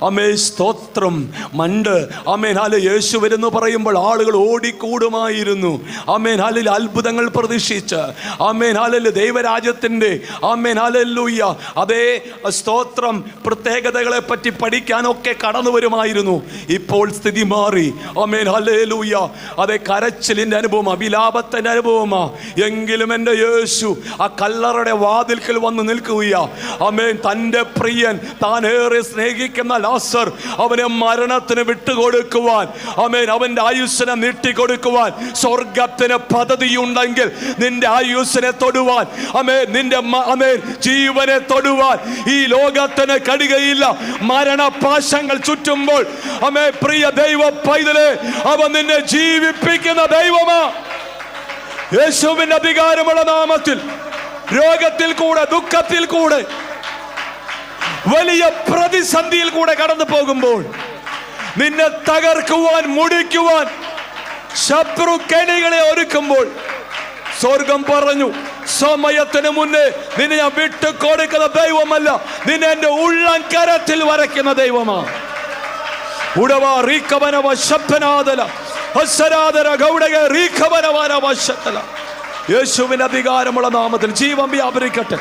അമേ സ്തോത്രം. മണ്ട് ആമേൻ ഹാലെ യേശുവെന്ന് പറയുമ്പോൾ ആളുകൾ ഓടിക്കൂടുമായിരുന്നു. ആമേൻ ഹാലിൽ അത്ഭുതങ്ങൾ പ്രതീക്ഷിച്ച് ആമേൻ ഹാലിൽ ദൈവരാജ്യത്തിൻ്റെ ആമേൻ ഹല്ലേലൂയ അതേ സ്തോത്രം പ്രത്യേകതകളെ പറ്റി പഠിക്കാനൊക്കെ കടന്നു വരുമായിരുന്നു. ഇപ്പോൾ സ്ഥിതി മാറി. ആമേൻ ഹല്ലേലൂയ അതേ കരച്ചിലിൻ്റെ അനുഭവം, അഭിലാപത്തിൻ്റെ അനുഭവമാ. എങ്കിലും എൻ്റെ യേശു ആ കല്ലറയുടെ വാതിൽക്കൽ വന്ന് നിൽക്കുകയാ. ആമേൻ തൻ്റെ പ്രിയൻ താൻ ഏറെ സ്നേഹിക്കുന്ന ലാസർ അവനെ മരണത്തിന് വിട്ടുകൊടുക്കുവാൻ, ആമേൻ അവൻ്റെ ആയുസ്സിനെ നീട്ടിക്കൊടുക്കുവാൻ സ്വർഗത്തിന് പദ്ധതിയുണ്ടെങ്കിൽ നിന്റെ ആയുസ്സിനെ തൊടുവാൻ, ആമേൻ നിന്റെ ആമേൻ ജീവനെ തൊടുവാൻ ഈ ലോകത്തിന് കഴിയുകയില്ല. മരണപാശങ്ങൾ ചുറ്റുമ്പോൾ ആമേൻ പ്രിയ ദൈവ പൈതലേ, അവൻ നിന്നെ ജീവിപ്പിക്കുന്ന ദൈവമാ. യേശുവിന്റെ അധികാരമുള്ള നാമത്തിൽ രോഗത്തിൽ കൂടെ, ദുഃഖത്തിൽ കൂടെ, വലിയ പ്രതിസന്ധിയിൽ കൂടെ കടന്നു പോകുമ്പോൾ നിന്നെ തകർക്കുവാൻ, മുടിക്കുവാൻ ശത്രു കെണികളെ ഒരുക്കുമ്പോൾ സ്വർഗം പറഞ്ഞു, സമയത്തിന് മുന്നേ നിന്നെ ഞാൻ വിട്ടു കൊടുക്കുന്ന ദൈവമല്ല, നിന്നെ എന്റെ ഉള്ളംകരത്തിൽ വരയ്ക്കുന്ന ദൈവമാ. ഉടവാ റീക്കവനവ ശബ്ദനാദല ഹസ്സരാദര ഗൗഡക റീക്കവനവന വശത്തല. യേശുവിന്റെ അധികാരമുള്ള നാമത്തിൽ ജീവൻ വ്യാപരിക്കട്ടെ.